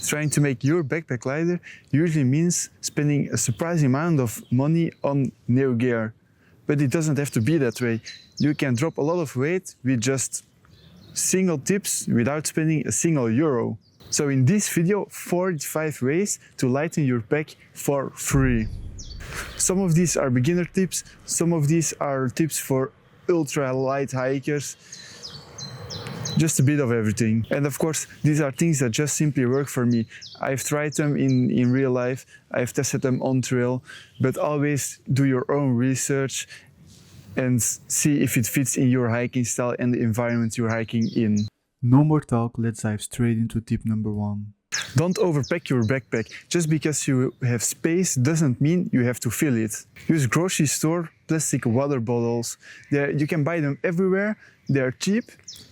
Trying to make your backpack lighter usually means spending a surprising amount of money on new gear. But it doesn't have to be that way. You can drop a lot of weight with just single tips without spending a single euro. So in this video, 45 ways to lighten your pack for free. Some of these are beginner tips, some of these are tips for ultra-light hikers. Just a bit of everything. And of course, these are things that just simply work for me. I've tried them in real life, I've tested them on trail, but always do your own research and see if it fits in your hiking style and the environment you're hiking in. No more talk, let's dive straight into tip number 1. Don't overpack your backpack. Just because you have space doesn't mean you have to fill it. Use grocery store plastic water bottles. You can buy them everywhere, they're cheap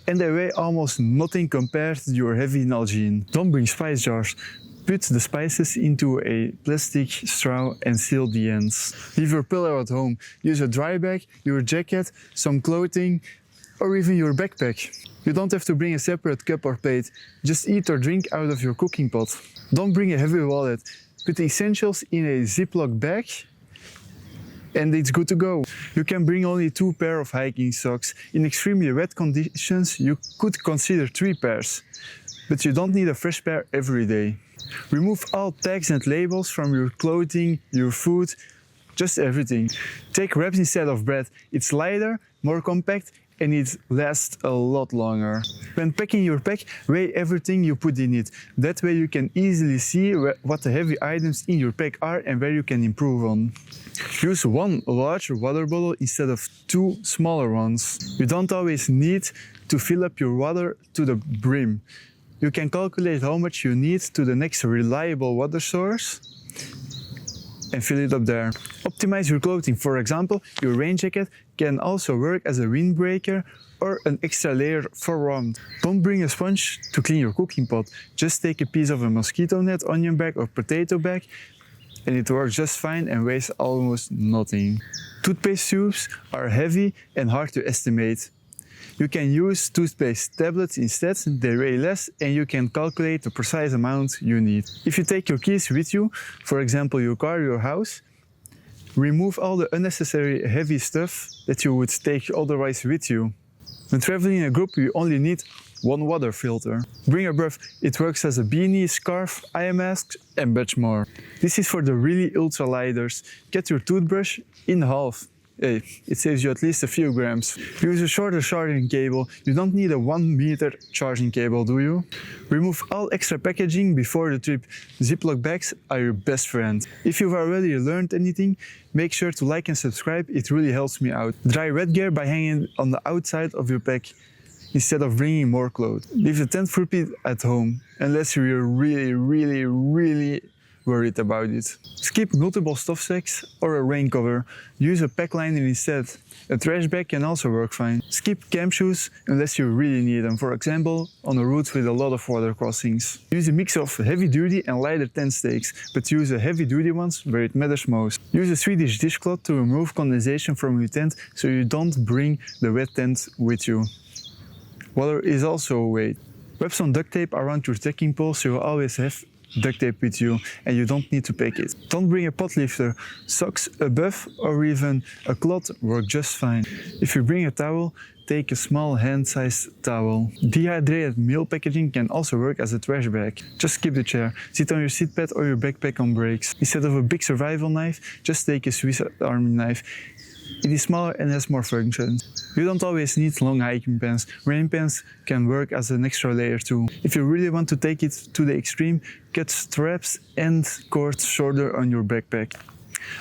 and they weigh almost nothing compared to your heavy Nalgene. Don't bring spice jars. Put the spices into a plastic straw and seal the ends. Leave your pillow at home. Use a dry bag, your jacket, some clothing, or even your backpack. You don't have to bring a separate cup or plate. Just eat or drink out of your cooking pot. Don't bring a heavy wallet. Put the essentials in a Ziploc bag and it's good to go. You can bring only 2 pairs of hiking socks. In extremely wet conditions, you could consider 3 pairs. But you don't need a fresh pair every day. Remove all tags and labels from your clothing, your food, just everything. Take wraps instead of bread. It's lighter, more compact, and it lasts a lot longer. When packing your pack, weigh everything you put in it. That way you can easily see what the heavy items in your pack are and where you can improve on. Use 1 larger water bottle instead of 2 smaller ones. You don't always need to fill up your water to the brim. You can calculate how much you need to the next reliable water source and fill it up there. Optimize your clothing. For example, your rain jacket can also work as a windbreaker or an extra layer for warmth. Don't bring a sponge to clean your cooking pot. Just take a piece of a mosquito net, onion bag or potato bag and it works just fine and weighs almost nothing. Toothpaste tubes are heavy and hard to estimate. You can use toothpaste tablets instead, they weigh less and you can calculate the precise amount you need. If you take your keys with you, for example your car, your house, remove all the unnecessary heavy stuff that you would take otherwise with you. When traveling in a group, you only need 1 water filter. Bring a brush, it works as a beanie, scarf, eye mask and much more. This is for the really ultralighters. Cut your toothbrush in half. Hey, it saves you at least a few grams. Use a shorter charging cable. You don't need a 1 meter charging cable, do you? Remove all extra packaging before the trip. Ziploc bags are your best friend. If you've already learned anything, make sure to like and subscribe, it really helps me out. Dry wet gear by hanging on the outside of your pack instead of bringing more clothes. Leave the tent footprint at home, unless you're really worried about it. Skip multiple stuff sacks or a rain cover. Use a pack liner instead. A trash bag can also work fine. Skip camp shoes unless you really need them, for example on a route with a lot of water crossings. Use a mix of heavy duty and lighter tent stakes, but use the heavy duty ones where it matters most. Use a Swedish dishcloth to remove condensation from your tent so you don't bring the wet tent with you. Water is also a weight. Wrap some duct tape around your trekking pole so you always have duct tape with you and you don't need to pack it. Don't bring a pot lifter. Socks, a buff or even a cloth work just fine. If you bring a towel, take a small hand-sized towel. Dehydrated meal packaging can also work as a trash bag. Just skip the chair. Sit on your seat pad or your backpack on brakes. Instead of a big survival knife, just take a Swiss Army knife. It is smaller and has more functions. You don't always need long hiking pants. Rain pants can work as an extra layer too. If you really want to take it to the extreme, cut straps and cords shorter on your backpack.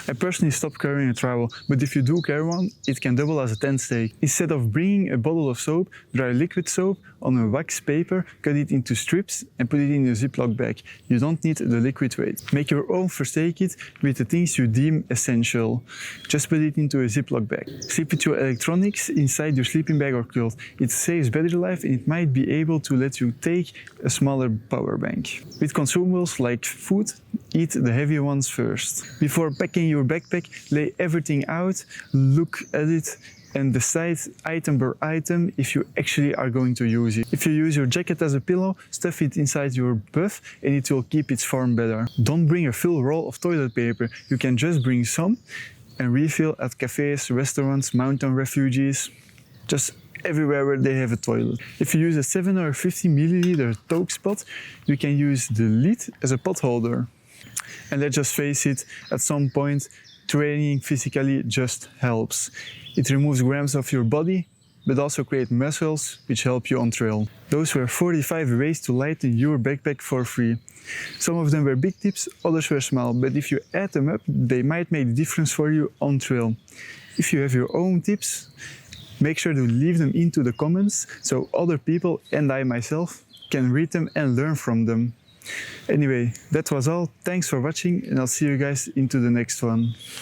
I personally stopped carrying a trowel, but if you do carry one, it can double as a tent stake. Instead of bringing a bottle of soap, dry liquid soap on a wax paper, cut it into strips and put it in a Ziploc bag. You don't need the liquid weight. Make your own first aid kit with the things you deem essential. Just put it into a Ziploc bag. Sleep with your electronics inside your sleeping bag or quilt. It saves battery life and it might be able to let you take a smaller power bank. With consumables like food, eat the heavy ones first. Before packing your backpack, lay everything out, look at it and decide item per item if you actually are going to use it. If you use your jacket as a pillow, stuff it inside your buff and it will keep its form better. Don't bring a full roll of toilet paper, you can just bring some and refill at cafes, restaurants, mountain refuges, just everywhere where they have a toilet. If you use a 7 or 50 milliliter Toke spot, you can use the lid as a pot holder. And let's just face it, at some point, training physically just helps. It removes grams of your body, but also creates muscles which help you on trail. Those were 45 ways to lighten your backpack for free. Some of them were big tips, others were small, but if you add them up, they might make a difference for you on trail. If you have your own tips, make sure to leave them into the comments so other people and I myself can read them and learn from them. Anyway, that was all. Thanks for watching and I'll see you guys into the next one.